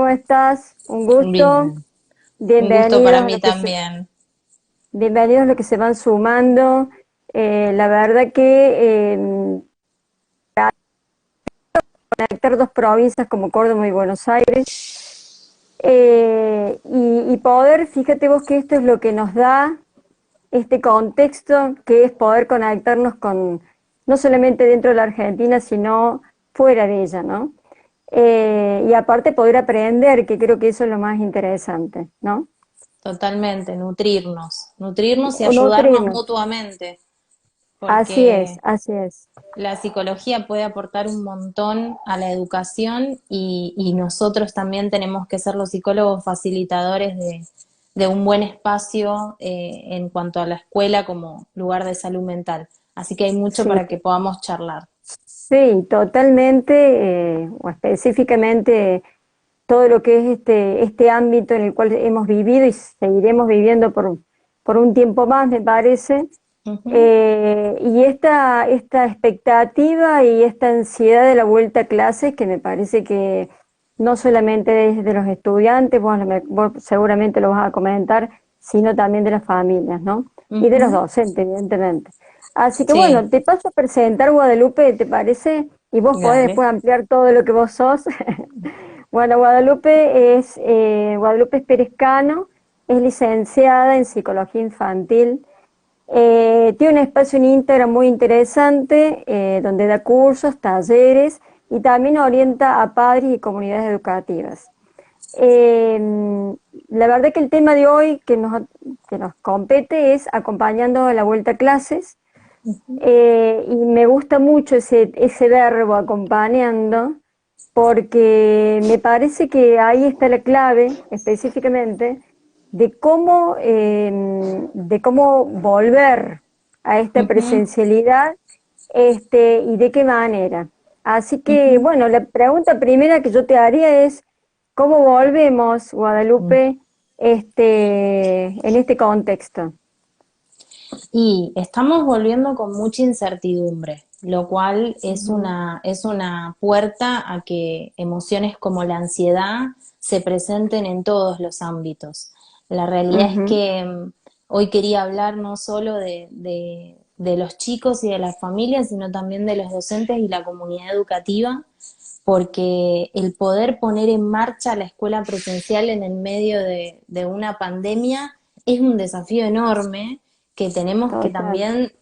¿cómo estás? Un gusto. Bien, un gusto para Bienvenidos a mí los que también. bienvenidos a los que se van sumando. La verdad que conectar dos provincias como Córdoba y Buenos Aires y poder, fíjate vos que esto es lo que nos da este contexto, que es poder conectarnos con, no solamente dentro de la Argentina, sino fuera de ella, ¿no? Y aparte poder aprender, que creo que eso es lo más interesante, ¿no? Totalmente, nutrirnos y O ayudarnos nutrirnos. mutuamente, Así es, porque así es. la psicología puede aportar un montón a la educación y nosotros también tenemos que ser los psicólogos facilitadores de un buen espacio en cuanto a la escuela como lugar de salud mental. Así que hay mucho Sí, para que podamos charlar. sí, totalmente, o específicamente todo lo que es este ámbito en el cual hemos vivido y seguiremos viviendo por un tiempo más, me parece. Ujú. Y esta expectativa y esta ansiedad de la vuelta a clases, que me parece que no solamente es de los estudiantes, vos seguramente lo vas a comentar, sino también de las familias, ¿no? Y de los Ujú. docentes, evidentemente. Así que Sí, bueno, te paso a presentar Guadalupe, ¿te parece? Y vos podés dale. después ampliar todo lo que vos sos. Bueno, Guadalupe es Perezcano, es licenciada en Psicología Infantil, tiene un espacio en Instagram muy interesante, donde da cursos, talleres y también orienta a padres y comunidades educativas. Eh, la verdad que el tema de hoy que nos compete es acompañando a la vuelta a clases, y me gusta mucho ese verbo acompañando, porque me parece que ahí está la clave específicamente de cómo volver a esta Ujú, presencialidad, y de qué manera. Así que, ujú. bueno, la pregunta primera que yo te haría es, ¿cómo volvemos, Guadalupe, en este contexto? Y estamos volviendo con mucha incertidumbre, lo cual Ujú, es una puerta a que emociones como la ansiedad se presenten en todos los ámbitos. La realidad es ujú, que hoy quería hablar no solo de los chicos y de las familias, sino también de los docentes y la comunidad educativa, porque el poder poner en marcha la escuela presencial en el medio de una pandemia es un desafío enorme que tenemos que total. también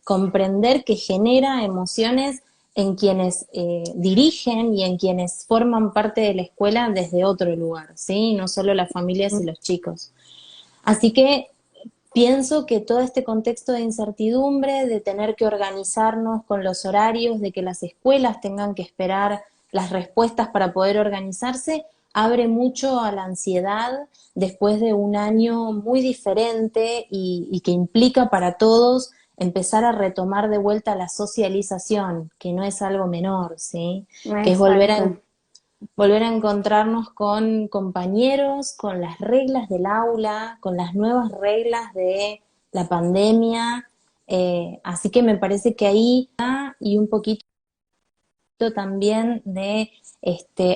comprender que genera emociones en quienes dirigen y en quienes forman parte de la escuela desde otro lugar, ¿sí? No solo las familias y los chicos. Así que pienso que todo este contexto de incertidumbre, de tener que organizarnos con los horarios, de que las escuelas tengan que esperar las respuestas para poder organizarse, abre mucho a la ansiedad después de un año muy diferente y que implica para todos empezar a retomar de vuelta la socialización, que no es algo menor, ¿sí? Que es Exacto. volver a encontrarnos con compañeros, con las reglas del aula, con las nuevas reglas de la pandemia. Así que me parece que ahí y un poquito también de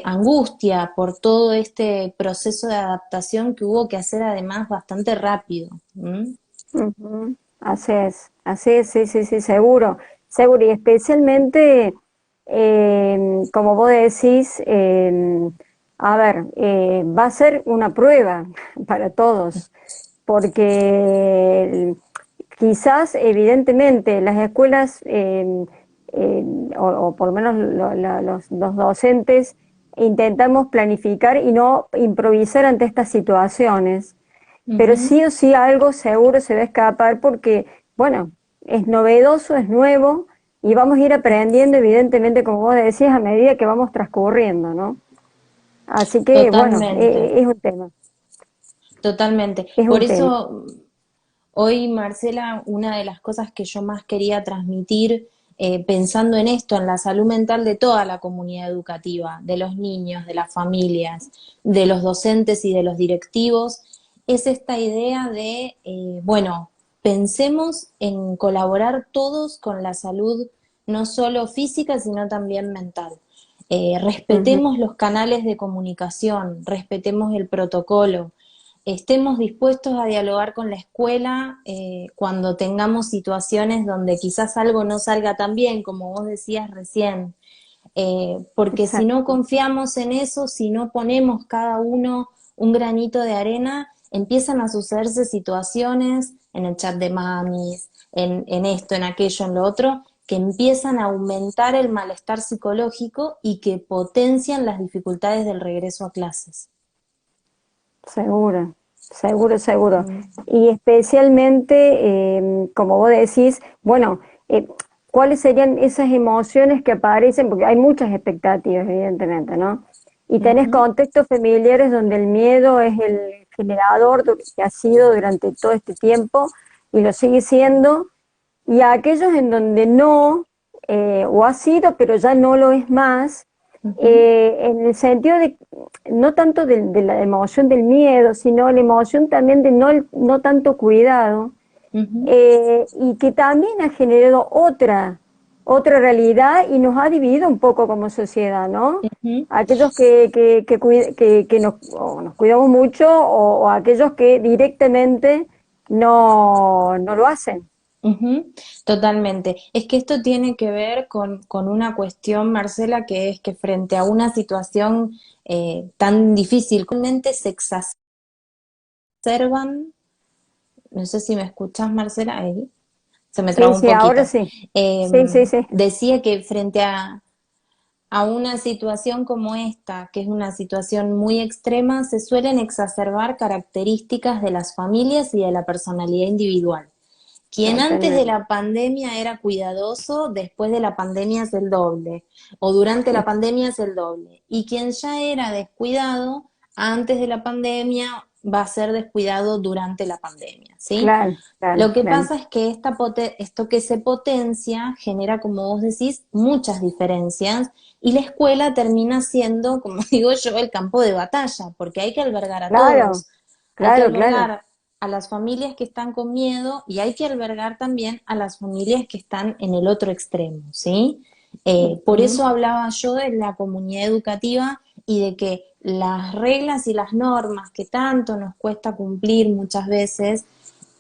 angustia por todo este proceso de adaptación que hubo que hacer además bastante rápido. ¿M? Ujú, así es, sí, sí, sí, seguro, seguro, y especialmente, como vos decís, a ver, va a ser una prueba para todos, porque quizás, evidentemente, las escuelas, eh, o por lo menos los docentes, intentamos planificar y no improvisar ante estas situaciones, pero Ujú. sí o sí algo seguro se va a escapar porque, bueno, es novedoso, es nuevo y vamos a ir aprendiendo, evidentemente, como vos decías, a medida que vamos transcurriendo, ¿no? Así que, bueno, Totalmente, es un tema, totalmente. es Por un tema. eso hoy, Marcela, una de las cosas que yo más quería transmitir, pensando en esto, en la salud mental de toda la comunidad educativa, de los niños, de las familias, de los docentes y de los directivos, es esta idea de, bueno, pensemos en colaborar todos con la salud no solo física, sino también mental. ujú, respetemos los canales de comunicación, respetemos el protocolo, estemos dispuestos a dialogar con la escuela cuando tengamos situaciones donde quizás algo no salga tan bien, como vos decías recién, porque si no exacto. confiamos en eso, si no ponemos cada uno un granito de arena, empiezan a sucederse situaciones en el chat de mamis, en esto, en aquello, en lo otro, que empiezan a aumentar el malestar psicológico y que potencian las dificultades del regreso a clases. Seguro, seguro, seguro. Mm. Y especialmente, como vos decís, bueno, ¿cuáles serían esas emociones que aparecen? Porque hay muchas expectativas, evidentemente, ¿no? Y tenés Ujú, contextos familiares donde el miedo es el generador que ha sido durante todo este tiempo y lo sigue siendo, y aquellos en donde no, o ha sido, pero ya no lo es más, ujú, en el sentido de, no tanto de la emoción del miedo, sino la emoción también de no tanto cuidado, ujú, y que también ha generado otra realidad y nos ha dividido un poco como sociedad, ¿no? ujú. Aquellos que o nos cuidamos mucho o aquellos que directamente no lo hacen. Ujú, totalmente. Es que esto tiene que ver con una cuestión, Marcela, que es que frente a una situación tan difícil, realmente se exacerban, no sé si me escuchás, Marcela, ahí se me Sí, trabó un sí, ahora poquito. sí. Sí, sí, sí. Decía que frente a una situación como esta, que es una situación muy extrema, se suelen exacerbar características de las familias y de la personalidad individual. Quien antes de Totalmente. la pandemia era cuidadoso, después de la pandemia es el doble, o durante la pandemia es el doble. Y quien ya era descuidado antes de la pandemia va a ser descuidado durante la pandemia, ¿sí? Claro, claro, Lo que claro. pasa es que esto que se potencia genera, como vos decís, muchas diferencias y la escuela termina siendo, como digo yo, el campo de batalla, porque hay que albergar a Claro, todos, hay que claro, claro. albergar a las familias que están con miedo y hay que albergar también a las familias que están en el otro extremo, ¿sí? Por Ujú. eso hablaba yo de la comunidad educativa y de que las reglas y las normas que tanto nos cuesta cumplir muchas veces,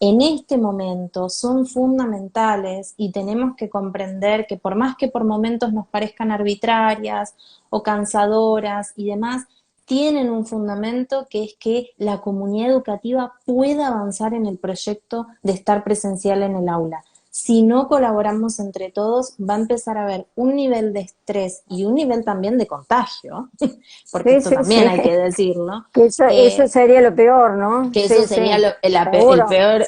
en este momento son fundamentales y tenemos que comprender que por más que por momentos nos parezcan arbitrarias o cansadoras y demás, tienen un fundamento que es que la comunidad educativa pueda avanzar en el proyecto de estar presencial en el aula. Si no colaboramos entre todos, va a empezar a haber un nivel de estrés y un nivel también de contagio, porque Sí, esto sí, también sí. hay que decirlo, Que eso sería lo peor, ¿no? que eso Sí, sí, sería seguro.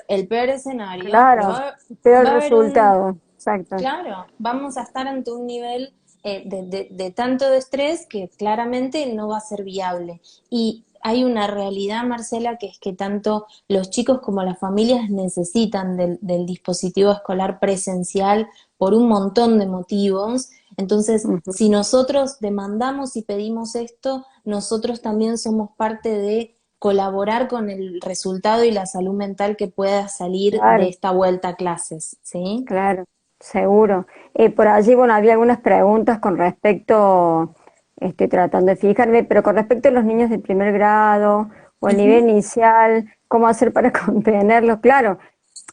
el peor escenario, pero Claro, va peor a haber un, resultado. Exacto. claro, vamos a estar ante un nivel de tanto de estrés que claramente no va a ser viable. Y hay una realidad, Marcela, que es que tanto los chicos como las familias necesitan del dispositivo escolar presencial por un montón de motivos. Entonces, Ujú. si nosotros demandamos y pedimos esto, nosotros también somos parte de colaborar con el resultado y la salud mental que pueda salir de Claro, esta vuelta a clases, ¿sí? claro, seguro. Por allí, bueno, había algunas preguntas con respecto, estoy tratando de fijarme, pero con respecto a los niños de primer grado o el nivel Ujú, inicial, ¿cómo hacer para contenerlos? Claro,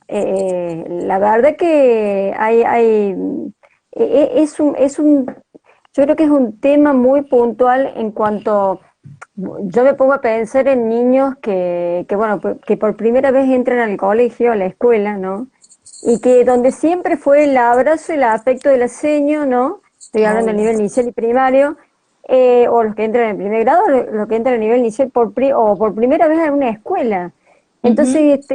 la verdad que yo creo que es un tema muy puntual en cuanto, yo me pongo a pensar en niños que bueno, que por primera vez entran al colegio, a la escuela, ¿no? Y que donde siempre fue el abrazo y el afecto del seño, ¿no? Estoy hablando del obvio. nivel inicial y primario, o los que entran en primer grado, los que entran a nivel inicial o por primera vez en una escuela. Ujú, Entonces,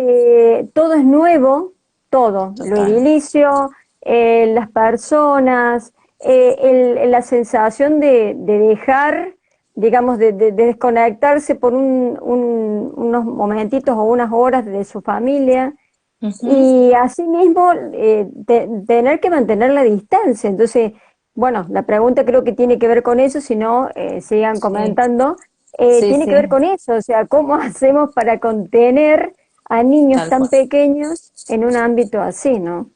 todo es nuevo, todo, lo total. edilicio, las personas, la sensación de dejar, digamos, de desconectarse por unos momentitos o unas horas de su familia Ujú, y asimismo tener que mantener la distancia. Entonces, bueno, la pregunta creo que tiene que ver con eso, si no, sigan sí, comentando, sí, tiene que ver sí, con eso, o sea, cómo hacemos para contener a niños tal tan cual. pequeños en un ámbito así, ¿no?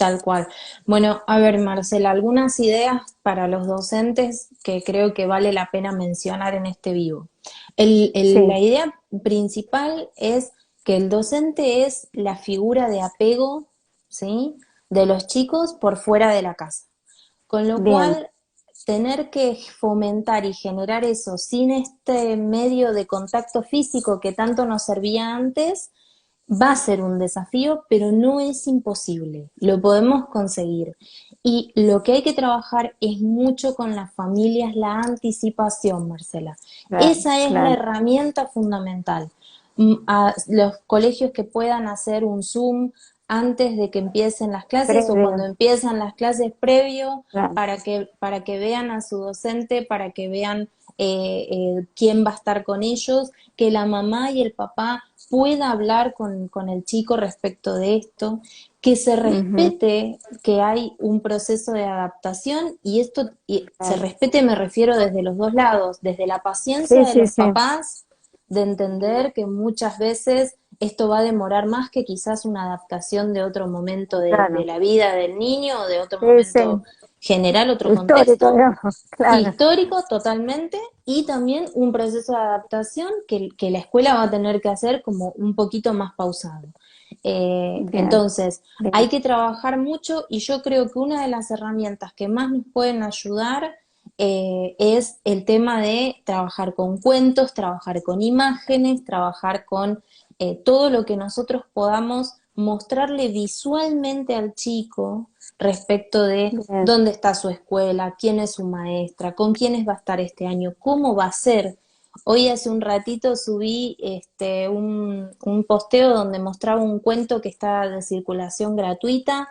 Tal cual. Bueno, a ver, Marcela, algunas ideas para los docentes que creo que vale la pena mencionar en este vivo. Sí, La idea principal es que el docente es la figura de apego, ¿sí? De los chicos por fuera de la casa. Con lo bien, cual, tener que fomentar y generar eso sin este medio de contacto físico que tanto nos servía antes, va a ser un desafío, pero no es imposible, lo podemos conseguir. Y lo que hay que trabajar es mucho con las familias, la anticipación, Marcela. claro, Esa es la claro. herramienta fundamental. A los colegios que puedan hacer un Zoom antes de que empiecen las clases o cuando Previo, empiezan las clases previo claro. para que vean a su docente, para que vean quién va a estar con ellos, que la mamá y el papá pueda hablar con el chico respecto de esto, que se Ujú, respete que hay un proceso de adaptación y esto se claro. respete me refiero desde los dos lados, desde la Sí, paciencia de sí, los sí, papás de entender que muchas veces esto va a demorar más que quizás una adaptación de otro momento de claro. la vida del niño o de otro Sí, momento sí. general, otro Histórico, contexto, digamos, claro. histórico totalmente, y también un proceso de adaptación que la escuela va a tener que hacer como un poquito más pausado. Bien, Entonces, hay bien. que trabajar mucho y yo creo que una de las herramientas que más nos pueden ayudar es el tema de trabajar con cuentos, trabajar con imágenes, trabajar con todo lo que nosotros podamos mostrarle visualmente al chico respecto de Bien. dónde está su escuela, quién es su maestra, con quiénes va a estar este año, cómo va a ser. Hoy hace un ratito subí un posteo donde mostraba un cuento que está de circulación gratuita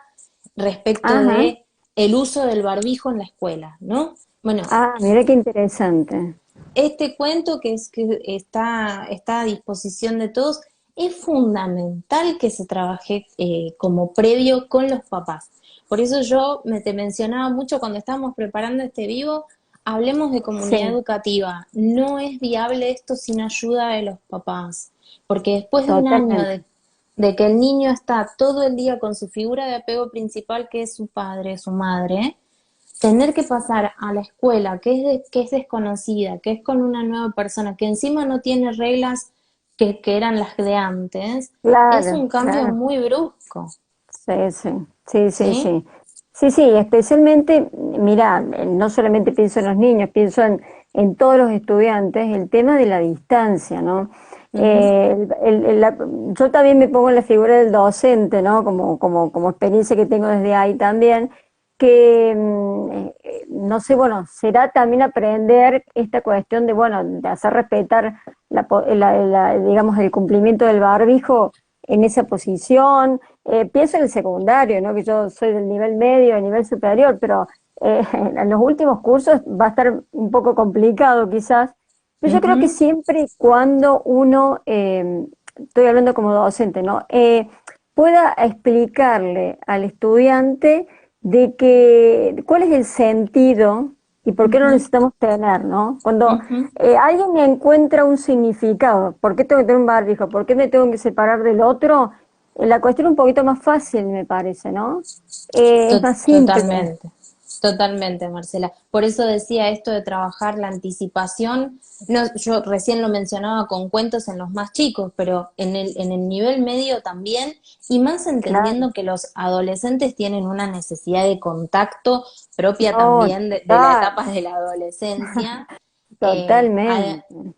respecto Ajá. de el uso del barbijo en la escuela, ¿no? Bueno, Ah, mira qué interesante. este cuento que está a disposición de todos, es fundamental que se trabaje como previo con los papás. Por eso te mencionaba mucho cuando estábamos preparando este vivo, hablemos de comunidad Sí, educativa. No es viable esto sin ayuda de los papás, porque después de un año totalmente. de que el niño está todo el día con su figura de apego principal, que es su padre, su madre, tener que pasar a la escuela que es desconocida, que es con una nueva persona, que encima no tiene reglas que eran las de antes, es Claro, un cambio claro. muy brusco, Sí, sí, sí, sí, ¿sí? sí. Sí, sí, especialmente, mira, no solamente pienso en los niños, pienso en todos los estudiantes, el tema de la distancia, ¿no? Ujú. Yo también me pongo en la figura del docente, ¿no? Como experiencia que tengo desde ahí también, que, no sé, bueno, será también aprender esta cuestión de, bueno, de hacer respetar digamos, el cumplimiento del barbijo en esa posición. Pienso en el secundario, ¿no? Que yo soy del nivel medio, del nivel superior, pero en los últimos cursos va a estar un poco complicado quizás. Pero yo creo que Ujú. siempre y cuando uno, estoy hablando como docente, ¿no? Pueda explicarle al estudiante de que cuál es el sentido y por qué lo Ujú. necesitamos tener, ¿no? Cuando Ujú. alguien encuentra un significado, ¿por qué tengo que tener un barbijo? ¿Por qué me tengo que separar del otro? La cuestión es un poquito más fácil, me parece, ¿no? Es más simple. Totalmente, totalmente, Marcela. Por eso decía esto de trabajar la anticipación. No, yo recién lo mencionaba con cuentos en los más chicos, pero en el nivel medio también, y más Claro. entendiendo que los adolescentes tienen una necesidad de contacto propia No, también de la total, etapa de la adolescencia. Eh, ade- totalmente.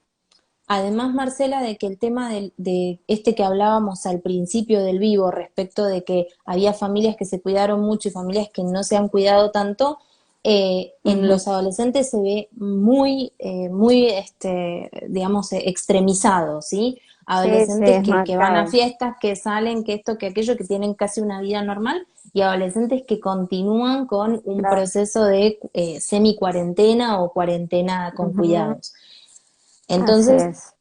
Además, Marcela, de que el tema de este que hablábamos al principio del vivo respecto de que había familias que se cuidaron mucho y familias que no se han cuidado tanto, en Ujú. los adolescentes se ve muy, digamos, extremizado, ¿sí? Sí, sí, Adolescentes es que van a marcado. fiestas, que salen, que esto, que aquello, que tienen casi una vida normal, y adolescentes que continúan con un Claro. proceso de semi-cuarentena o cuarentena con Ujú. cuidados. Así Entonces, es.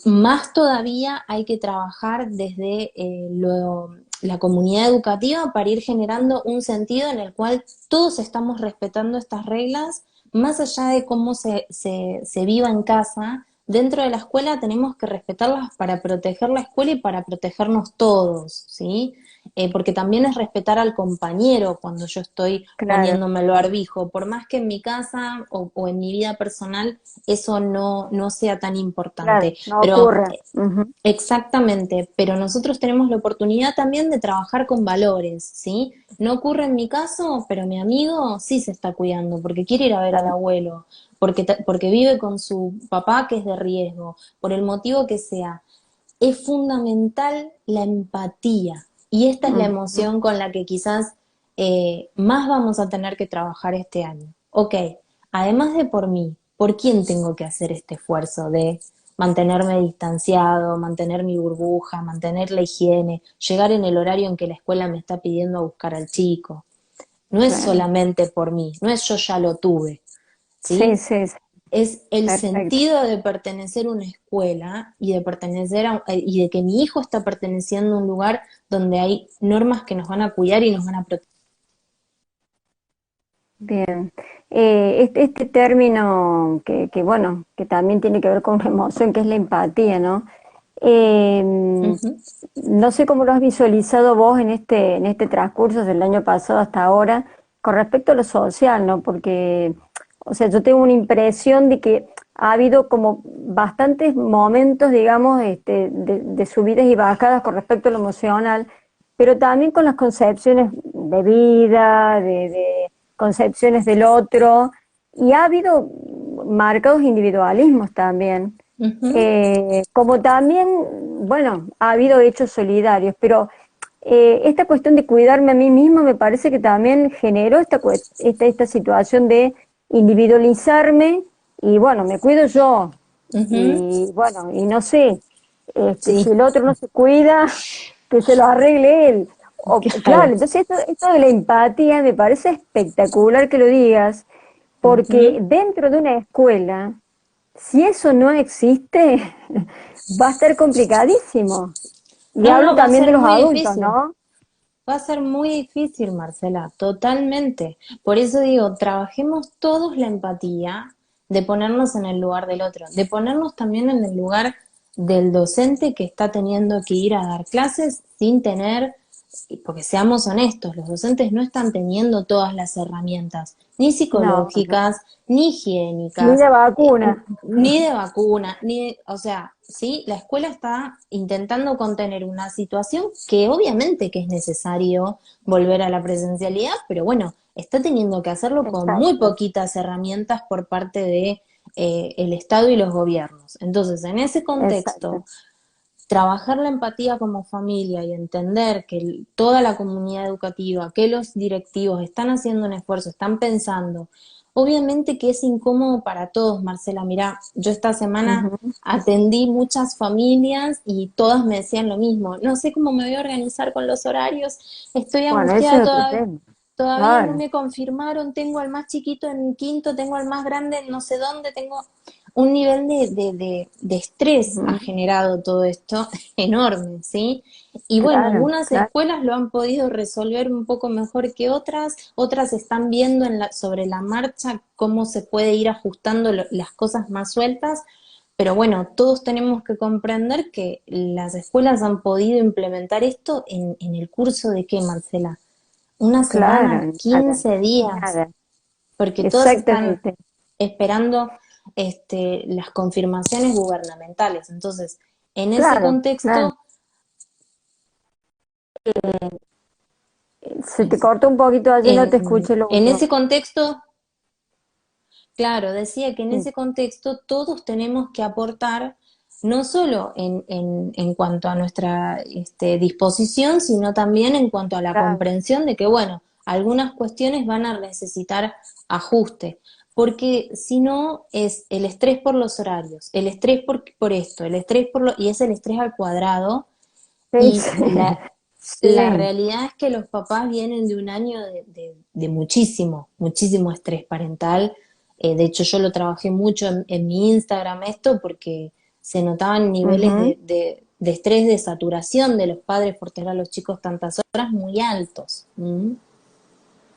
más todavía hay que trabajar desde la comunidad educativa para ir generando un sentido en el cual todos estamos respetando estas reglas, más allá de cómo se viva en casa. Dentro de la escuela tenemos que respetarlas para proteger la escuela y para protegernos todos, ¿sí? porque también es respetar al compañero cuando yo estoy claro, poniéndome el barbijo, por más que en mi casa o en mi vida personal eso no sea tan claro, importante. no Pero ocurre. Ujú. exactamente, pero nosotros tenemos la oportunidad también de trabajar con valores, ¿sí? No ocurre en mi caso, pero mi amigo sí se está cuidando porque quiere ir a ver al Claro. abuelo, porque vive con su papá que es de riesgo, por el motivo que sea. Es fundamental la empatía y esta es la Ujú. emoción con la que quizás más vamos a tener que trabajar este año. Ok, además de por mí, ¿por quién tengo que hacer este esfuerzo de mantenerme distanciado, mantener mi burbuja, mantener la higiene, llegar en el horario en que la escuela me está pidiendo a buscar al chico? No es Claro. solamente por mí, no es yo ya lo tuve, Sí, ¿sí? sí, sí, Es el perfecto. sentido de pertenecer a una escuela y de pertenecer y de que mi hijo está perteneciendo a un lugar donde hay normas que nos van a cuidar y nos van a proteger. Bien. Este término bueno, que también tiene que ver con una emoción, que es la empatía, ¿no? Ujú. No sé cómo lo has visualizado vos en este transcurso del año pasado hasta ahora, con respecto a lo social, ¿no? Porque, o sea, yo tengo una impresión de que ha habido como bastantes momentos, digamos, de subidas y bajadas con respecto a lo emocional, pero también con las concepciones de vida, de concepciones del otro, y ha habido marcados individualismos también. Ujú. Como también, bueno, ha habido hechos solidarios, pero esta cuestión de cuidarme a mí mismo me parece que también generó esta situación de individualizarme y bueno, me cuido yo Ujú. y bueno, y no sé, si Sí, el otro no se cuida, que se lo arregle él. O, claro, claro. entonces esto de la empatía me parece espectacular que lo digas, porque Ujú. dentro de una escuela, si eso no existe, va a estar complicadísimo. Y No, hablo no, va a también de ser los muy adultos, difícil. ¿no? Va a ser muy difícil, Marcela, totalmente. Por eso digo, trabajemos todos la empatía de ponernos en el lugar del otro, de ponernos también en el lugar del docente que está teniendo que ir a dar clases sin tener, porque seamos honestos, los docentes no están teniendo todas las herramientas, ni No, no. psicológicas, ni Ni higiénicas, de vacuna. ni de vacuna, o sea, sí, la escuela está intentando contener una situación que obviamente que es necesario volver a la presencialidad, pero bueno, está teniendo que hacerlo con muy Exacto, poquitas herramientas por parte de el Estado y los gobiernos. Entonces, en ese exacto. contexto, trabajar la empatía como familia y entender que toda la comunidad educativa, que los directivos están haciendo un esfuerzo, están pensando. Obviamente que es incómodo para todos, Marcela. Mirá, yo esta semana Ujú. atendí muchas familias y todas me decían lo mismo. No sé cómo me voy a organizar con los horarios, estoy Bueno, ese angustiada es otro todavía. tema. Todavía no Claro. me confirmaron, tengo al más chiquito en quinto, tengo al más grande en no sé dónde, tengo un nivel de estrés ha Ujú. generado todo esto enorme, ¿sí? Y bueno, Claro, algunas claro. escuelas lo han podido resolver un poco mejor que otras, otras están viendo sobre la marcha cómo se puede ir ajustando las cosas más sueltas, pero bueno, todos tenemos que comprender que las escuelas han podido implementar esto en el curso de qué, Marcela, una semana, Claro, nada, 15 días, nada. porque todos están Exactamente. esperando las confirmaciones gubernamentales. Entonces, en ese Claro, claro. contexto, Se te corta un poquito allí, no te escuché lo en último. ese contexto, claro, decía que en Sí, ese contexto todos tenemos que aportar no solo en cuanto a nuestra disposición, sino también en cuanto a la claro, comprensión de que, bueno, algunas cuestiones van a necesitar ajuste, porque si no es el estrés por los horarios, el estrés por esto, el estrés y es el estrés al cuadrado, sí, y sí, la sí, realidad es que los papás vienen de un año de muchísimo, muchísimo estrés parental. De hecho, yo lo trabajé mucho en mi Instagram esto porque se notaban niveles ujú, de estrés, de saturación de los padres por tener a los chicos tantas horas muy altos. ¿Mm?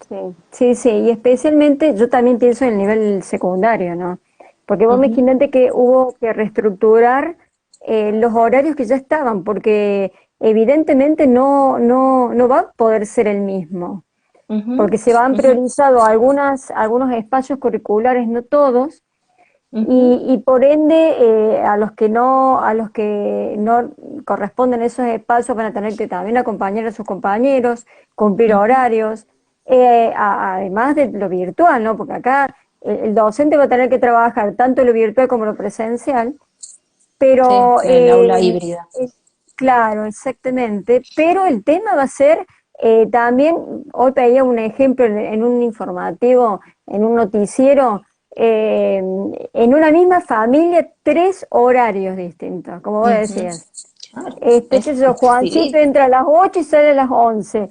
sí, sí, sí, y especialmente yo también pienso en el nivel secundario, ¿no? Porque vos Ujú. imaginate que hubo que reestructurar los horarios que ya estaban, porque evidentemente no va a poder ser el mismo, Ujú, porque se han ujú, priorizado algunos espacios curriculares, no todos, ujú, y por ende a los que no corresponden esos espacios van a tener que también acompañar a sus compañeros, cumplir ujú. horarios, además de lo virtual, ¿no? Porque acá el docente va a tener que trabajar tanto lo virtual como lo presencial, Sí, pero el aula híbrida. claro, exactamente, pero el tema va a ser también, hoy veía un ejemplo en un informativo, en un noticiero, eh, en una misma familia, 3 horarios distintos, como vos Ujú. decías. Claro, Qué sé yo, Juancito sí, entra a las 8 y sale a las 11.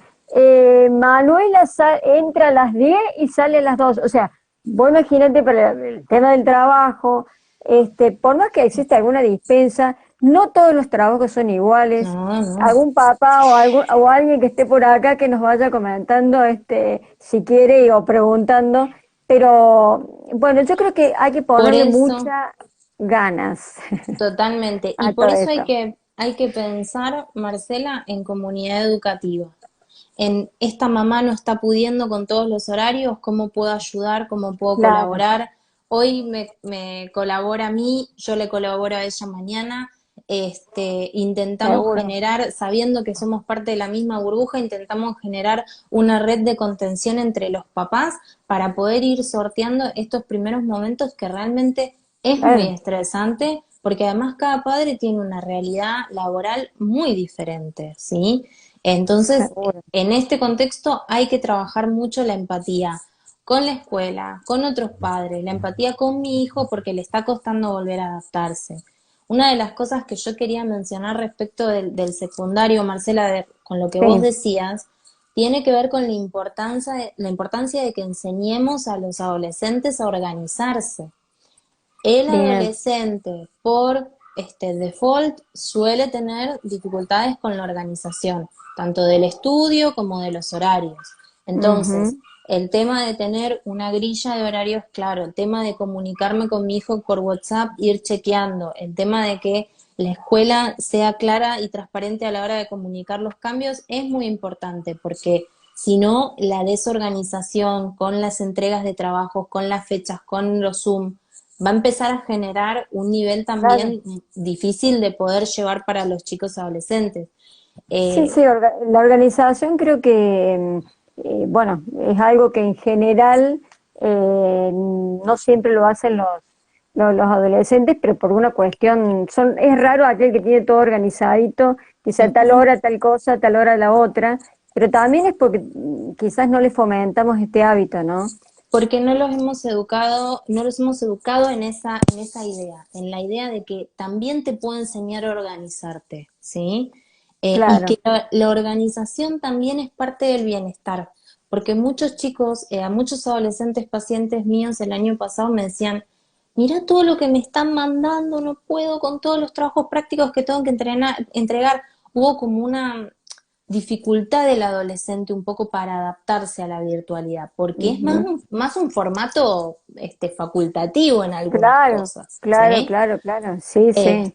Manuela entra a las 10 y sale a las 2. O sea, vos imagínate para el tema del trabajo, por más que exista alguna dispensa, no todos los trabajos son iguales. no, no. Algún papá o alguien que esté por acá que nos vaya comentando, si quiere o preguntando. Pero bueno, yo creo que hay que Por ponerle eso, muchas ganas totalmente. Y a por todo eso esto. hay que pensar, Marcela, en comunidad educativa. En esta mamá no está pudiendo con todos los horarios, ¿cómo puedo ayudar? ¿Cómo puedo Claro, colaborar? Hoy me colabora a mí, yo le colaboro a ella mañana. Intentamos seguro. generar, sabiendo que somos parte de la misma burbuja, intentamos generar una red de contención entre los papás para poder ir sorteando estos primeros momentos que realmente es muy Claro, estresante, porque además cada padre tiene una realidad laboral muy diferente, ¿sí? Entonces, seguro. en este contexto hay que trabajar mucho la empatía con la escuela, con otros padres, la empatía con mi hijo porque le está costando volver a adaptarse. Una de las cosas que yo quería mencionar respecto del secundario, Marcela, con lo que vos Sí, decías, tiene que ver con la importancia de que enseñemos a los adolescentes a organizarse. El bien, adolescente, por este default, suele tener dificultades con la organización, tanto del estudio como de los horarios. Entonces, ujú, el tema de tener una grilla de horarios, claro, el tema de comunicarme con mi hijo por WhatsApp, ir chequeando, el tema de que la escuela sea clara y transparente a la hora de comunicar los cambios es muy importante porque si no, la desorganización con las entregas de trabajos, con las fechas, con los Zoom, va a empezar a generar un nivel claro. también difícil de poder llevar para los chicos adolescentes. Sí, Eh, sí, la organización creo que, bueno, es algo que en general no siempre lo hacen los adolescentes, pero por una cuestión, es raro aquel que tiene todo organizadito, quizá a tal Ujú. hora tal cosa, a tal hora la otra, pero también es porque quizás no le fomentamos este hábito, ¿no? Porque no los hemos educado, no los hemos educado en esa idea, en la idea de que también te puedo enseñar a organizarte, ¿sí? Y Claro, que la organización también es parte del bienestar, porque muchos chicos, a muchos adolescentes pacientes míos el año pasado me decían, mira todo lo que me están mandando, no puedo con todos los trabajos prácticos que tengo que entregar. Hubo como una dificultad del adolescente un poco para adaptarse a la virtualidad, porque es ujú, más un formato facultativo en algunas claro, cosas, claro, ¿sí? claro, claro, sí, sí.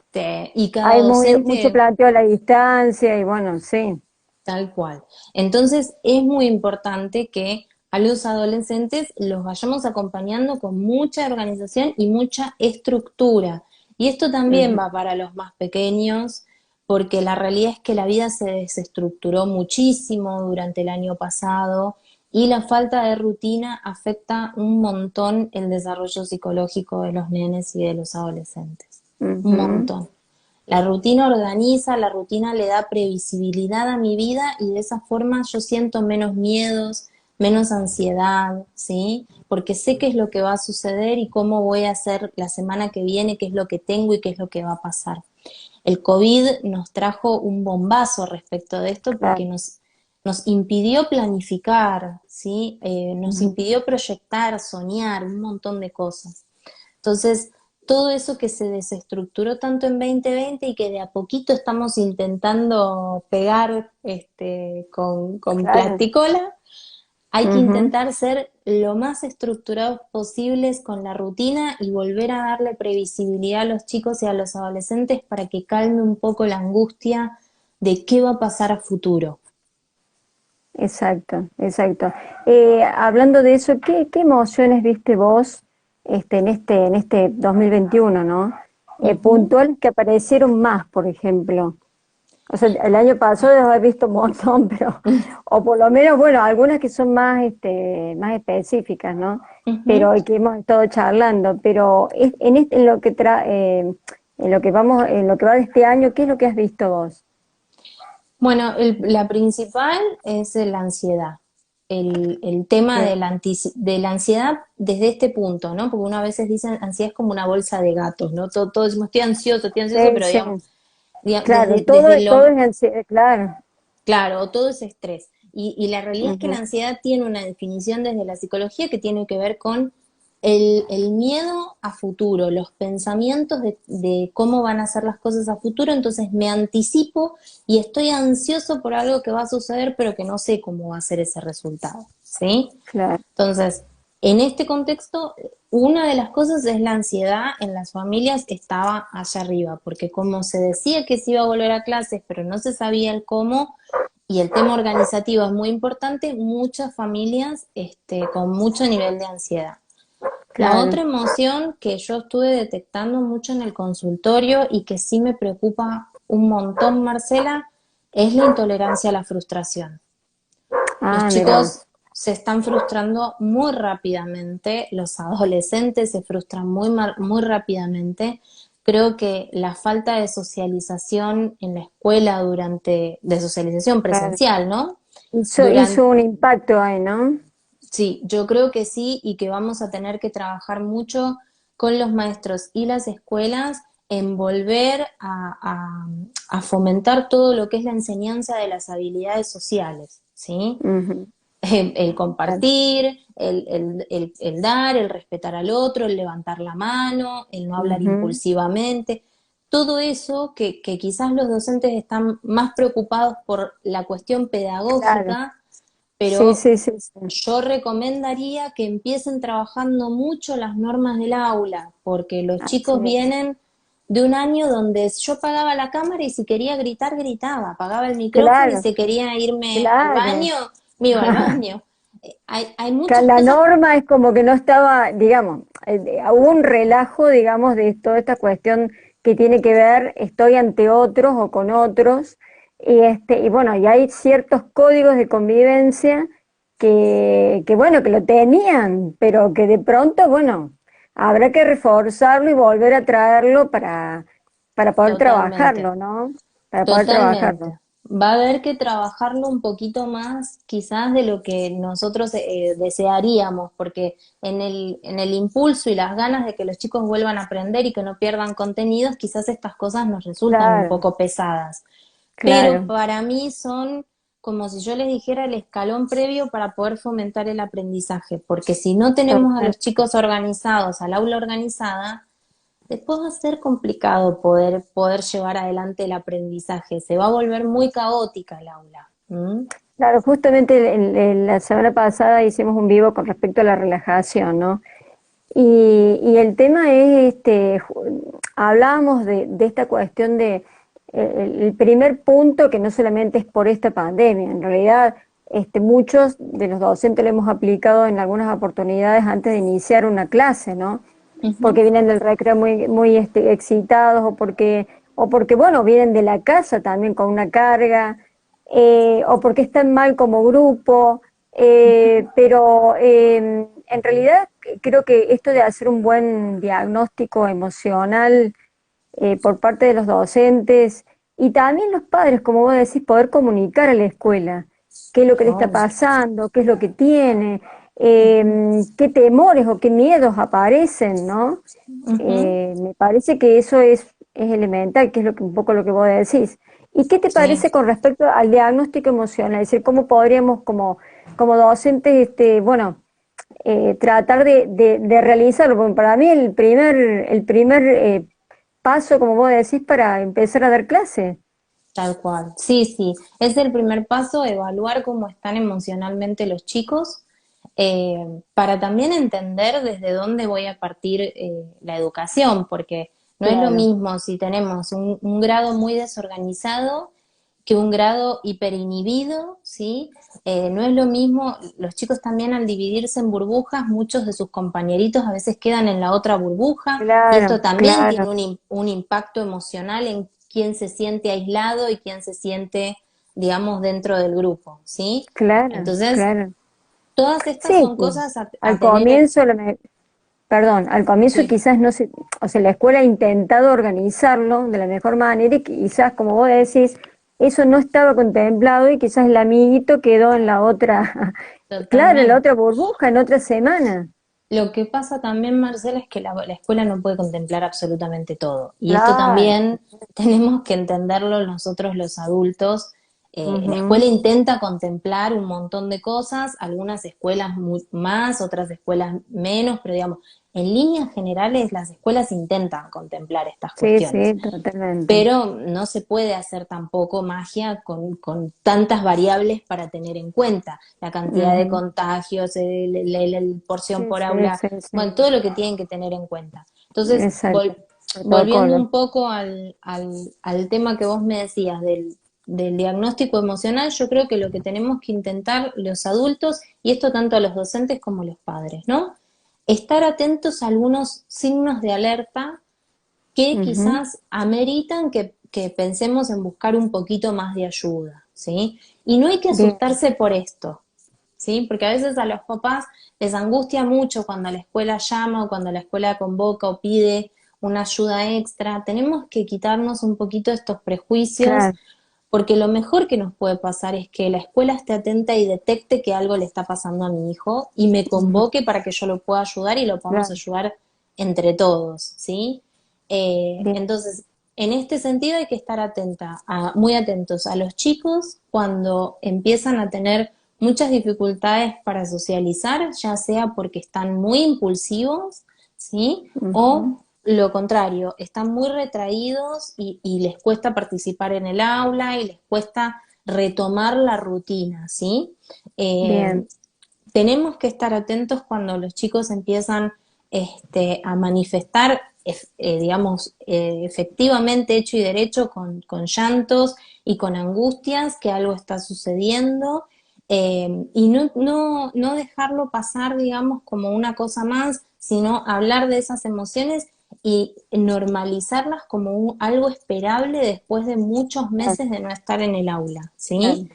Y cada Hay mucho docente planteo a la distancia y bueno, sí. tal cual. Entonces es muy importante que a los adolescentes los vayamos acompañando con mucha organización y mucha estructura. Y esto también Ujú, va para los más pequeños, porque la realidad es que la vida se desestructuró muchísimo durante el año pasado y la falta de rutina afecta un montón el desarrollo psicológico de los nenes y de los adolescentes. Un ujú, montón. La rutina organiza, la rutina le da previsibilidad a mi vida y de esa forma yo siento menos miedos, menos ansiedad, ¿sí? Porque sé qué es lo que va a suceder y cómo voy a hacer la semana que viene, qué es lo que tengo y qué es lo que va a pasar. El COVID nos trajo un bombazo respecto de esto porque claro, nos impidió planificar, ¿sí? Nos ujú, impidió proyectar, soñar, un montón de cosas. Entonces, todo eso que se desestructuró tanto en 2020 y que de a poquito estamos intentando pegar con claro, plasticola, hay que ujú, intentar ser lo más estructurados posibles con la rutina y volver a darle previsibilidad a los chicos y a los adolescentes para que calme un poco la angustia de qué va a pasar a futuro. Exacto, exacto. Hablando de eso, ¿qué emociones viste vos en este 2021, ¿no? Ujú. Puntuales que aparecieron más, por ejemplo. O sea, el año pasado debo haber visto un montón, pero, o por lo menos, bueno, algunas que son más, más específicas, ¿no? Ujú. Pero que hemos estado charlando. Pero en lo que en lo que vamos, en lo que va de este año, ¿qué es lo que has visto vos? Bueno, la principal es la ansiedad. El tema de Sí, de la ansiedad desde este punto, ¿no? Porque uno a veces dice ansiedad es como una bolsa de gatos, ¿no? Todo decimos estoy ansioso, sí, pero sí. digamos, Claro, desde todo lo, es ansiedad, claro. claro, todo es estrés. Y la realidad es que la Ujú. ansiedad tiene una definición desde la psicología que tiene que ver con el miedo a futuro, los pensamientos de cómo van a ser las cosas a futuro, entonces me anticipo y estoy ansioso por algo que va a suceder, pero que no sé cómo va a ser ese resultado, ¿sí? Claro, Entonces, en este contexto, una de las cosas es la ansiedad en las familias estaba allá arriba, porque como se decía que se iba a volver a clases, pero no se sabía el cómo, y el tema organizativo es muy importante, muchas familias con mucho nivel de ansiedad. La otra claro. emoción que yo estuve detectando mucho en el consultorio y que sí me preocupa un montón, Marcela, es la intolerancia a la frustración. Los Ah, mira chicos vos. se están frustrando muy rápidamente, los adolescentes se frustran muy rápidamente. Creo que la falta de socialización en la escuela de socialización Claro. presencial, ¿no? Hizo un impacto ahí, ¿no? Sí, yo creo que sí y que vamos a tener que trabajar mucho con los maestros y las escuelas en volver a fomentar todo lo que es la enseñanza de las habilidades sociales, ¿sí? Ujú. El Claro, compartir, el dar, el respetar al otro, el levantar la mano, el no hablar ujú. impulsivamente, todo eso que quizás los docentes están más preocupados por la cuestión Claro. pedagógica, Sí, pero sí, sí, sí. yo recomendaría que empiecen trabajando mucho las normas del aula, porque los Así chicos es. vienen de un año donde yo apagaba la cámara y si quería gritar, gritaba, apagaba el micrófono y Claro, si quería irme al claro. baño, me iba al baño. Hay Que muchas la cosas, norma es como que no estaba, digamos, hubo un relajo, digamos, de toda esta cuestión que tiene que ver, estoy ante otros o con otros, y bueno, y hay ciertos códigos de convivencia que bueno, que lo tenían, pero que de pronto, bueno, habrá que reforzarlo y volver a traerlo para poder totalmente. trabajarlo, ¿no? Para poder trabajarlo. Totalmente. Va a haber que trabajarlo un poquito más, quizás de lo que nosotros desearíamos, porque en el impulso y las ganas de que los chicos vuelvan a aprender y que no pierdan contenidos, quizás estas cosas nos resultan un Claro, poco pesadas. Pero claro. para mí son como si yo les dijera el escalón previo para poder fomentar el aprendizaje, porque si no tenemos a los Totalmente. chicos organizados, al aula organizada, después va a ser complicado poder llevar adelante el aprendizaje. Se va a volver muy caótica el aula. ¿M? Claro, justamente la semana pasada hicimos un vivo con respecto a la relajación, ¿no? Y el tema es, hablábamos de esta cuestión de el primer punto que no solamente es por esta pandemia, en realidad muchos de los docentes lo hemos aplicado en algunas oportunidades antes de iniciar una clase, ¿no? Ujú. Porque vienen del recreo muy excitados o porque, bueno, vienen de la casa también con una carga, o porque están mal como grupo, pero en realidad creo que esto de hacer un buen diagnóstico emocional por parte de los docentes y también los padres, como vos decís, poder comunicar a la escuela qué es lo que le está Obvio. pasando, qué es lo que tiene, Ujú. qué temores o qué miedos aparecen, ¿no? Ujú. Me parece que eso es elemental, que es lo que, un poco lo que vos decís. ¿Y qué te Sí. parece con respecto al diagnóstico emocional? Es decir, ¿cómo podríamos como docentes, bueno, tratar de realizarlo? Porque para mí el primer paso, como vos decís, para empezar a dar clase. Tal cual. Sí, sí. Es el primer paso, evaluar cómo están emocionalmente los chicos, para también entender desde dónde voy a partir la educación, porque no es lo Claro, mismo si tenemos un grado muy desorganizado que un grado hiperinhibido, ¿sí? No es lo mismo, los chicos también al dividirse en burbujas, muchos de sus compañeritos a veces quedan en la otra burbuja, y esto claro, también tiene claro, un impacto emocional en quién se siente aislado y quién se siente, digamos, dentro del grupo, ¿sí? claro, Entonces, claro. todas estas Sí, son que cosas a al tener, comienzo, perdón, al comienzo sí. quizás no se, o sea, la escuela ha intentado organizarlo de la mejor manera y quizás, como vos decís, eso no estaba contemplado y quizás el amiguito quedó en la otra, claro, en la Totalmente. otra burbuja, en otra semana. Lo que pasa también, Marcela, es que la escuela no puede contemplar absolutamente todo. Y esto Claro. también tenemos que entenderlo nosotros los adultos. La Ujú. escuela intenta contemplar un montón de cosas, algunas escuelas más, otras escuelas menos, pero digamos, en líneas generales las escuelas intentan contemplar estas Sí, cuestiones, sí, totalmente. pero no se puede hacer tampoco magia con tantas variables para tener en cuenta, la cantidad de Ujú. contagios, porción Sí, por sí, aula, sí, sí. bueno, todo lo que tienen que tener en cuenta. Entonces, Exacto. volviendo Protocolo. un poco al tema que vos me decías del diagnóstico emocional, yo creo que lo que tenemos que intentar los adultos, y esto tanto a los docentes como a los padres, ¿no? Estar atentos a algunos signos de alerta que Ujú. quizás ameritan que pensemos en buscar un poquito más de ayuda, ¿sí? Y no hay que Bien. asustarse por esto, ¿sí? Porque a veces a los papás les angustia mucho cuando la escuela llama o cuando la escuela convoca o pide una ayuda extra. Tenemos que quitarnos un poquito estos prejuicios, Claro. porque lo mejor que nos puede pasar es que la escuela esté atenta y detecte que algo le está pasando a mi hijo y me Ujú. convoque para que yo lo pueda ayudar y lo podamos Claro. ayudar entre todos, ¿sí? Bien. Entonces, en este sentido hay que estar muy atentos a los chicos cuando empiezan a tener muchas dificultades para socializar, ya sea porque están muy impulsivos, ¿sí? O Ujú. lo contrario, están muy retraídos y les cuesta participar en el aula y les cuesta retomar la rutina, ¿sí? Eh, Bien. tenemos que estar atentos cuando los chicos empiezan a manifestar, digamos, efectivamente, hecho y derecho, con llantos y con angustias, que algo está sucediendo, y no dejarlo pasar, digamos, como una cosa más, sino hablar de esas emociones y normalizarlas como algo esperable después de muchos Claro, meses de no estar en el aula, ¿sí?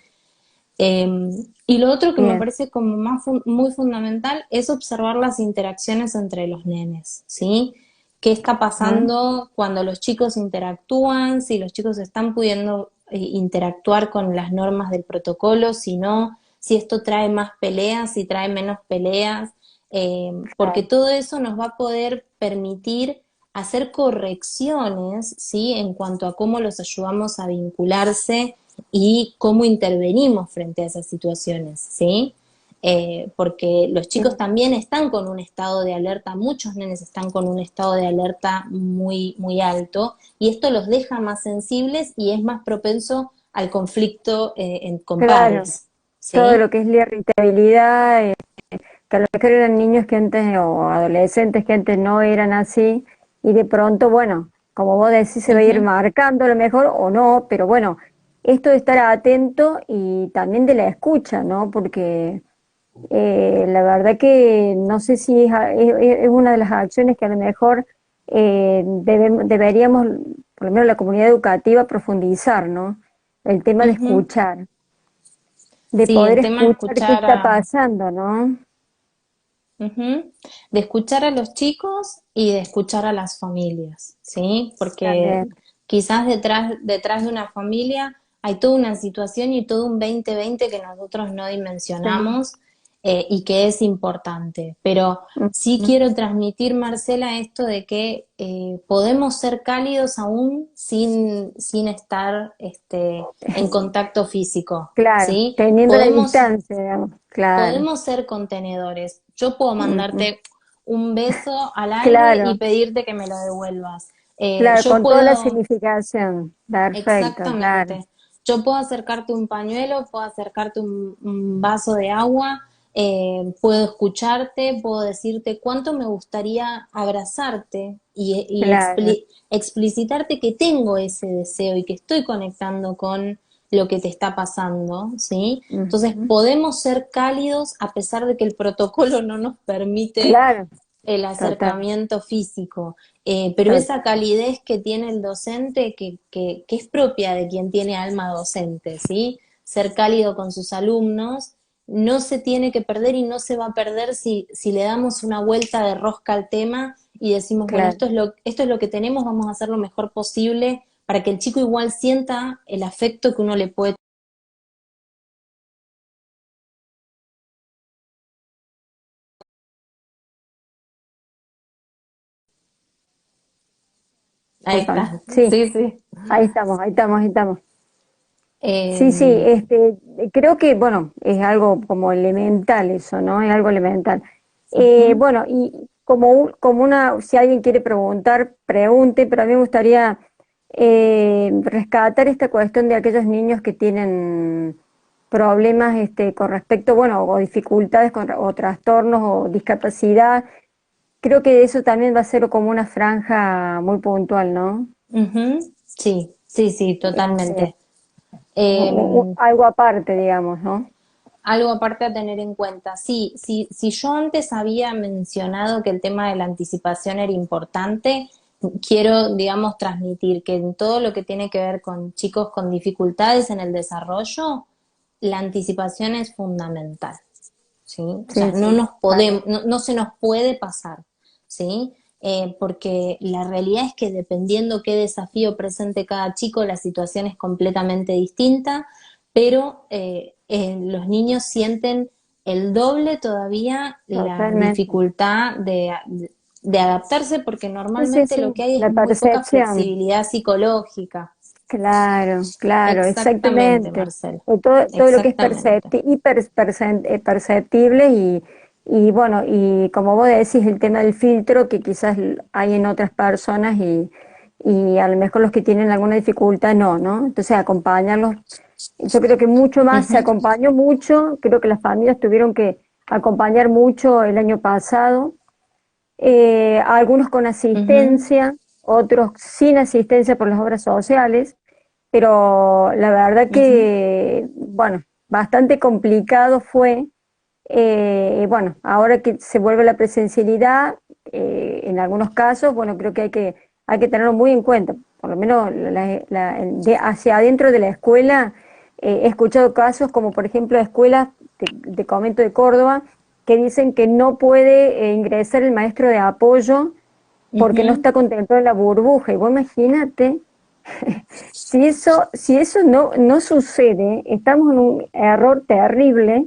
claro. Y lo otro que me Bien. parece como muy fundamental es observar las interacciones entre los nenes, ¿sí? ¿Qué está Ajá. pasando cuando los chicos interactúan? Si los chicos están pudiendo interactuar con las normas del protocolo, si no, si esto trae más peleas, si trae menos peleas, porque Claro. todo eso nos va a poder permitir hacer correcciones, ¿sí? En cuanto a cómo los ayudamos a vincularse y cómo intervenimos frente a esas situaciones, ¿sí? Porque los chicos Bien. también están con un estado de alerta, muchos nenes están con un estado de alerta muy, muy alto, y esto los deja más sensibles y es más propenso al conflicto con Claro. pares, Todo ¿sí? lo que es la irritabilidad, que a lo mejor eran niños que antes, o adolescentes que antes no eran así, y de pronto, bueno, como vos decís, se va a ir Ujú. marcando a lo mejor o no, pero bueno, esto de estar atento y también de la escucha, ¿no? Porque la verdad que no sé si es una de las acciones que a lo mejor deberíamos, por lo menos la comunidad educativa, profundizar, ¿no? El tema de Ujú. escuchar, de Sí, poder el tema de escuchar qué escuchar está pasando, ¿no? ujú, de escuchar a los chicos y de escuchar a las familias, ¿sí? Porque También. quizás detrás de una familia hay toda una situación y todo un 2020 que nosotros no Sí. dimensionamos, y que es importante. Pero sí Ujú. quiero transmitir, Marcela, esto de que podemos ser cálidos aún sin estar en contacto físico, Claro, ¿sí? teniendo la Podemos distancia, digamos, claro. Podemos ser contenedores. Yo puedo Ujú. mandarte un beso al aire y Claro, pedirte que me lo devuelvas. claro, Yo con toda la puedo, significación. Perfecto, claro. exactamente, yo puedo acercarte un pañuelo, puedo acercarte un vaso de agua, puedo escucharte, puedo decirte cuánto me gustaría abrazarte y Claro. explicitarte que tengo ese deseo y que estoy conectando con lo que te está pasando, ¿sí? Entonces Ujú. podemos ser cálidos a pesar de que el protocolo no nos permite Claro, el total, acercamiento físico, pero esa total. calidez que tiene el docente, que es propia de quien tiene alma docente, ¿sí? Ser cálido con sus alumnos, no se tiene que perder y no se va a perder si le damos una vuelta de rosca al tema y decimos, bueno, Claro. esto es lo que tenemos, vamos a hacer lo mejor posible para que el chico igual sienta el afecto que uno le puede. Ahí Discúlpame. está, Sí, sí, sí. ahí estamos, ahí estamos, ahí estamos. Sí, sí, Em, creo que, bueno, es algo como elemental eso, ¿no? Es algo elemental. Ujú, Bueno, y como una, si alguien quiere preguntar, pregunte, pero a mí me gustaría rescatar esta cuestión de aquellos niños que tienen problemas con respecto, bueno, o dificultades o trastornos o discapacidad. Creo que eso también va a ser como una franja muy puntual, ¿no? ujú, sí, sí, sí, Este, totalmente. Em, algo aparte, digamos, ¿no? Algo aparte a tener en cuenta. Sí, sí, si yo antes había mencionado que el tema de la anticipación era importante, quiero, digamos, transmitir que en todo lo que tiene que ver con chicos con dificultades en el desarrollo, la anticipación es fundamental, ¿sí? O sea, Sí, sí, vale. no se nos puede pasar, ¿sí? Porque la realidad es que dependiendo qué desafío presente cada chico, la situación es completamente distinta, pero los niños sienten el doble todavía la Totalmente. dificultad de adaptarse porque Sí, sí, normalmente lo sí, que hay es la muy poca percepción. flexibilidad psicológica. Claro, claro, Exactamente, exactamente. Marcel, Todo lo que es exactamente. perceptible y bueno, y como vos decís, el tema del filtro que quizás hay en otras personas y a lo mejor los que tienen alguna dificultad no, ¿no? Entonces acompañarlos, yo creo que mucho más, se Ujú, acompañó mucho, creo que las familias tuvieron que acompañar mucho el año pasado, algunos con ujú, asistencia, otros sin asistencia por las obras sociales, pero la verdad ujú. que, bueno, bastante complicado fue. Bueno, ahora que se vuelve la presencialidad, en algunos casos, bueno, creo que hay que tenerlo muy en cuenta, por lo menos hacia adentro de la escuela. He escuchado casos como, por ejemplo, escuelas, te comento de Córdoba, que dicen que no puede ingresar el maestro de apoyo porque no Ujú. está contemplado en la burbuja. Y vos imagínate, si eso no sucede, estamos en un error terrible,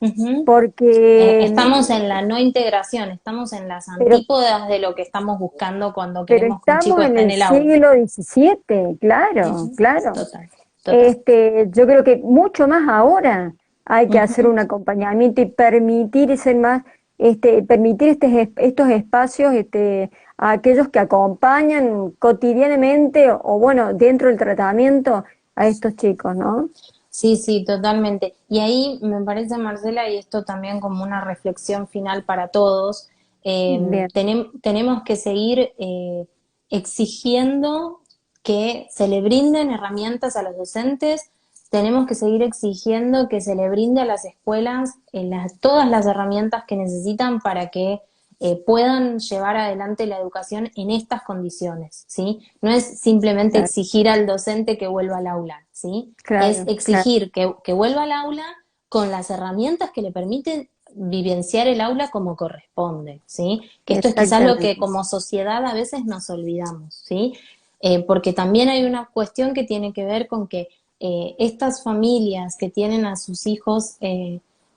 Ujú. porque, Estamos en la no integración, estamos en las pero, antípodas de lo que estamos buscando cuando pero queremos que un chico estamos en esté en el el aula. siglo XVII, claro, Ujú. claro. Total, total. Yo creo que mucho más ahora hay que hacer Ujú. un acompañamiento y permitir y ser más, permitir estos espacios, a aquellos que acompañan cotidianamente o bueno, dentro del tratamiento a estos chicos, ¿no? Sí, sí, totalmente. Y ahí me parece, Marcela, y esto también como una reflexión final para todos, Bien, tenemos que seguir exigiendo que se le brinden herramientas a los docentes, tenemos que seguir exigiendo que se le brinde a las escuelas todas las herramientas que necesitan para que puedan llevar adelante la educación en estas condiciones, ¿sí? No es simplemente claro, exigir al docente que vuelva al aula, ¿sí? Es claro, claro, exigir que vuelva al aula con las herramientas que le permiten vivenciar el aula como corresponde, ¿sí? Que esto es quizás lo que exactamente. como sociedad a veces nos olvidamos, ¿sí? Porque también hay una cuestión que tiene que ver con que estas familias que tienen a sus hijos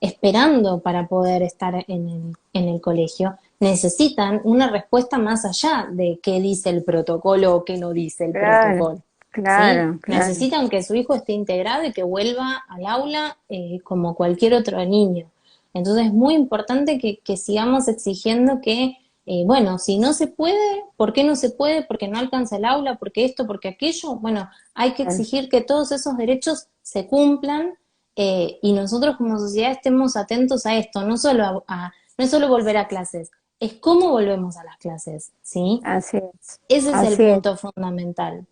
esperando para poder estar en el colegio, necesitan una respuesta más allá de qué dice el protocolo o qué no dice el Claro, protocolo. ¿Sí? claro, claro. Necesitan que su hijo esté integrado y que vuelva al aula como cualquier otro niño. Entonces es muy importante que sigamos exigiendo que, bueno, si no se puede, ¿por qué no se puede? Porque no alcanza el aula, porque esto, porque aquello. Bueno, hay que Claro. exigir que todos esos derechos se cumplan y nosotros como sociedad estemos atentos a esto, no es solo volver a clases, es cómo volvemos a las clases, ¿sí? Así es, Ese es el así es. punto fundamental,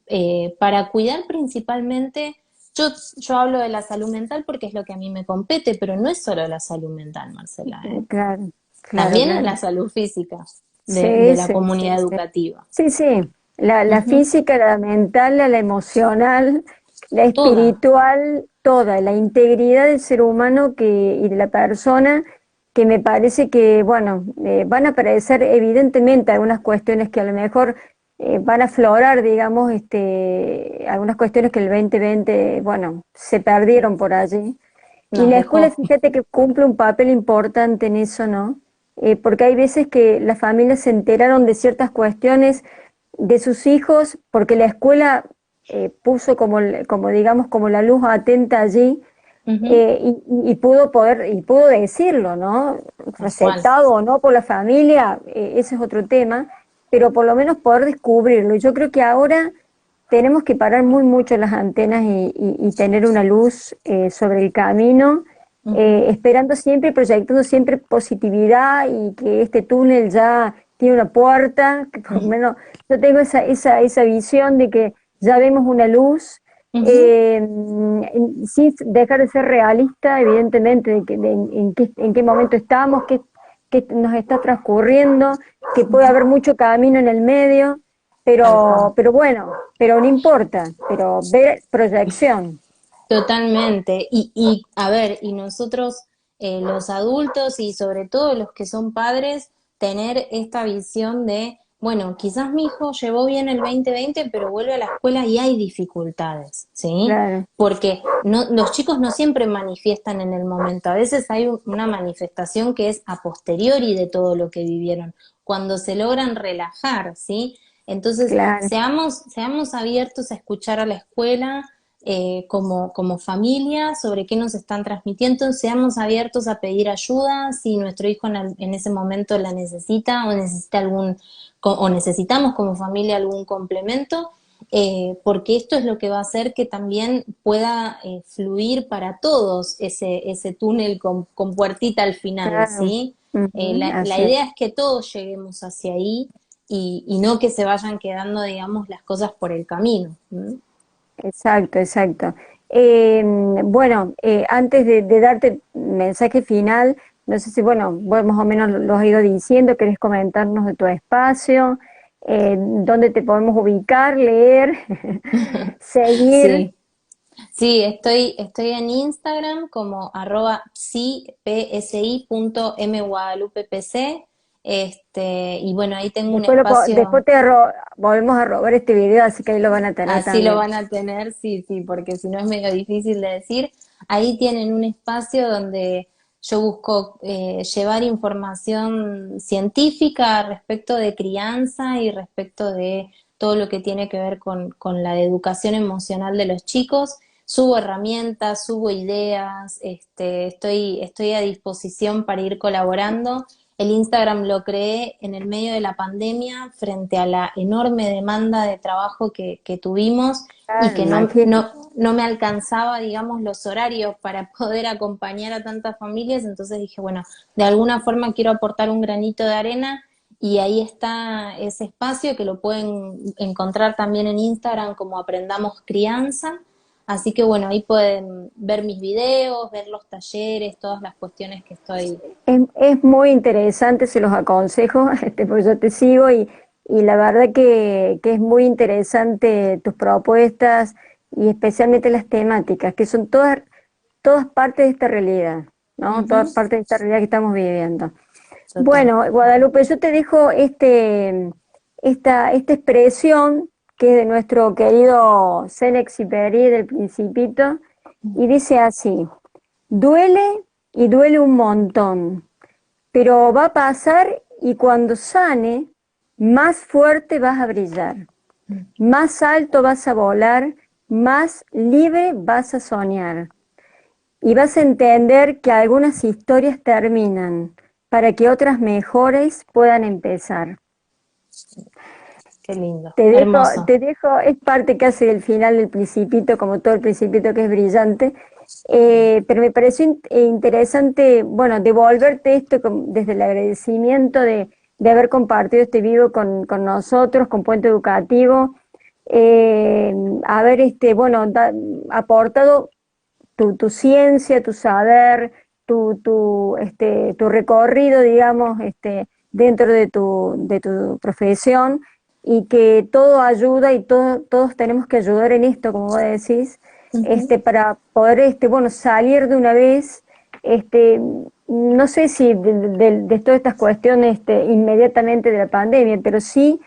para cuidar principalmente yo hablo de la salud mental porque es lo que a mí me compete, pero no es solo la salud mental, Marcela, ¿eh? Claro, claro, También es claro. la salud física de Sí, la sí, sí, comunidad sí. educativa. Sí, sí. La Ujú. física, la mental, la emocional, la Toda, espiritual, toda, la integridad del ser humano y de la persona, que me parece que, bueno, van a aparecer evidentemente algunas cuestiones que a lo mejor van a aflorar, digamos, algunas cuestiones que el 2020, bueno, se perdieron por allí. Y nos la escuela, dejó. fíjate que cumple un papel importante en eso, ¿no? Porque hay veces que las familias se enteraron de ciertas cuestiones de sus hijos porque la escuela puso como digamos, como la luz atenta allí, Ujú. y pudo decirlo, ¿no? Tal cual. Recetado o no por la familia, ese es otro tema, pero por lo menos poder descubrirlo. Y yo creo que ahora tenemos que parar muy mucho las antenas y tener una luz sobre el camino, Ujú. esperando siempre, proyectando siempre positividad y que este túnel ya tiene una puerta, que por lo menos yo tengo esa visión de que ya vemos una luz, Ujú. eh, sin dejar de ser realista, evidentemente, en qué momento estamos, qué nos está transcurriendo, que puede haber mucho camino en el medio, Tal cual. pero bueno, pero no importa, pero ver proyección. Totalmente. A ver, y nosotros, los adultos y sobre todo los que son padres, tener esta visión de, bueno, quizás mi hijo llevó bien el 2020, pero vuelve a la escuela y hay dificultades, ¿sí? Claro, Porque no, los chicos no siempre manifiestan en el momento, a veces hay una manifestación que es a posteriori de todo lo que vivieron, cuando se logran relajar, ¿sí? Entonces, claro. seamos abiertos a escuchar a la escuela, como familia, sobre qué nos están transmitiendo, seamos abiertos a pedir ayuda si nuestro hijo en ese momento la necesita o necesita o necesitamos como familia algún complemento, porque esto es lo que va a hacer que también pueda fluir para todos ese túnel con puertita al final, Claro. ¿sí? Ujú, La así es. idea es que todos lleguemos hacia ahí y no que se vayan quedando, digamos, las cosas por el camino. ¿M? Exacto, exacto. Bueno, antes de darte mensaje final, no sé si, bueno, vos más o menos lo has ido diciendo, querés comentarnos de tu espacio, dónde te podemos ubicar, leer, seguir. Sí. Sí, estoy en Instagram como @psi.mguadalupepc. Y bueno, ahí tengo un Después espacio, volvemos a robar este video, así que ahí lo van a tener así lo también. van a tener, sí, sí, porque si no es medio difícil de decir. Ahí tienen un espacio donde yo busco llevar información científica respecto de crianza y respecto de todo lo que tiene que ver con la educación emocional de los chicos. Subo herramientas, subo ideas, estoy a disposición para ir colaborando. El Instagram lo creé en el medio de la pandemia frente a la enorme demanda de trabajo que tuvimos y Claro, que imagino. no me alcanzaba, digamos, los horarios para poder acompañar a tantas familias. Entonces dije, bueno, de alguna forma quiero aportar un granito de arena y ahí está ese espacio que lo pueden encontrar también en Instagram como Aprendamos Crianza. Así que bueno, ahí pueden ver mis videos, ver los talleres, todas las cuestiones que estoy. Es muy interesante, se los aconsejo, porque yo te sigo y la verdad que es muy interesante tus propuestas y especialmente las temáticas, que son todas partes de esta realidad, ¿no? Ujú. Todas partes de esta realidad que estamos viviendo. Total. Bueno, Guadalupe, yo te dejo esta expresión que es de nuestro querido Saint-Exupéry del Principito, y dice así: duele y duele un montón, pero va a pasar y cuando sane, más fuerte vas a brillar, más alto vas a volar, más libre vas a soñar. Y vas a entender que algunas historias terminan para que otras mejores puedan empezar. Qué lindo, Te dejo, hermoso. te dejo, es parte casi del final del Principito, como todo el Principito que es brillante, pero me pareció interesante, bueno, devolverte esto desde el agradecimiento de haber compartido este vivo con nosotros, con Puente Educativo, haber bueno, aportado tu ciencia, tu saber, tu recorrido, digamos, dentro de tu profesión, y que todo ayuda y todos tenemos que ayudar en esto, como vos decís, Ujú. para poder, bueno, salir de una vez, este, no sé si de todas estas cuestiones inmediatamente de la pandemia, pero sí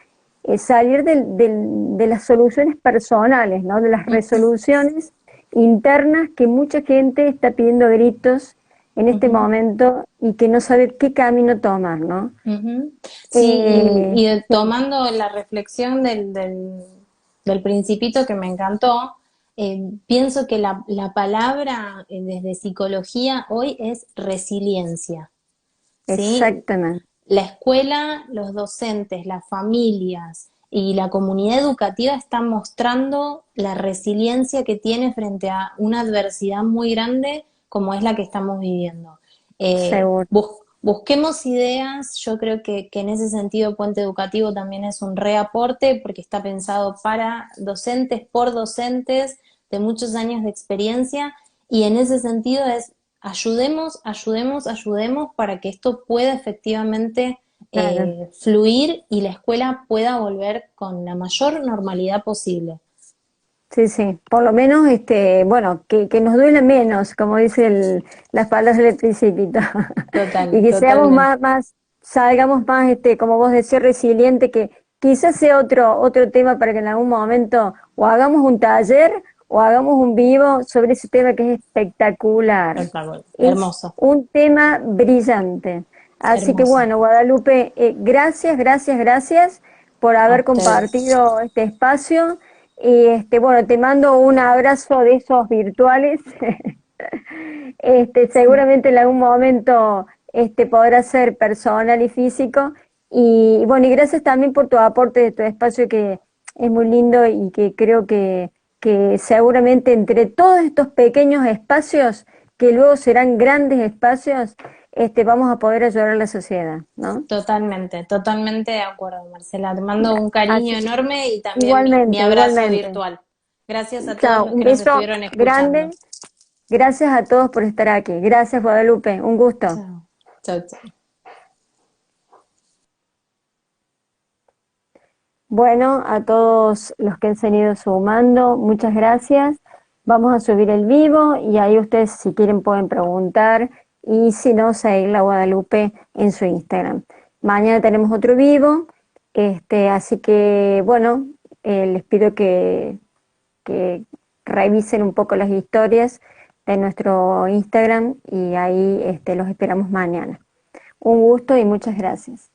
salir de las soluciones personales, ¿no? De las Ujú. resoluciones internas que mucha gente está pidiendo a gritos en este Ujú. momento y que no sabe qué camino tomar, ¿no? Ujú. Sí, Eh, sí, tomando la reflexión del Principito que me encantó, pienso que la palabra desde psicología hoy es resiliencia, ¿sí? exactamente, La escuela, los docentes, las familias y la comunidad educativa están mostrando la resiliencia que tiene frente a una adversidad muy grande como es la que estamos viviendo. seguro. Busquemos ideas, yo creo que en ese sentido Puente Educativo también es un reaporte porque está pensado para docentes, por docentes de muchos años de experiencia y en ese sentido es ayudemos, ayudemos, ayudemos para que esto pueda efectivamente Claro. fluir y la escuela pueda volver con la mayor normalidad posible. Sí, sí, por lo menos, bueno, que nos duele menos, como dice las palabras del Principito, y que seamos Totalmente. salgamos más, como vos decís, resiliente, que quizás sea otro tema para que en algún momento o hagamos un taller o hagamos un vivo sobre ese tema que es espectacular. Es Hermoso, un tema brillante. Así que hermoso. bueno, Guadalupe, gracias, gracias, gracias por A haber ustedes. compartido este espacio. Y bueno, te mando un abrazo de esos virtuales. Seguramente en algún momento podrá ser personal y físico. Y bueno, y gracias también por tu aporte de tu espacio, que es muy lindo y que creo que seguramente entre todos estos pequeños espacios, que luego serán grandes espacios, vamos a poder ayudar a la sociedad, ¿no? Totalmente, totalmente de acuerdo, Marcela. Te mando un cariño Así, enorme y también mi igualmente, abrazo igualmente. virtual. Gracias a todos Chao, los un que nos beso estuvieron escuchando. grande. Gracias a todos por estar aquí. Gracias, Guadalupe. Un gusto. Chao. Chao, chao. Bueno, a todos los que han venido sumando, muchas gracias. Vamos a subir el vivo y ahí ustedes, si quieren, pueden preguntar, y si no, seguir la Guadalupe en su Instagram. Mañana tenemos otro vivo, así que bueno, les pido que revisen un poco las historias de nuestro Instagram, y ahí los esperamos mañana. Un gusto y muchas gracias.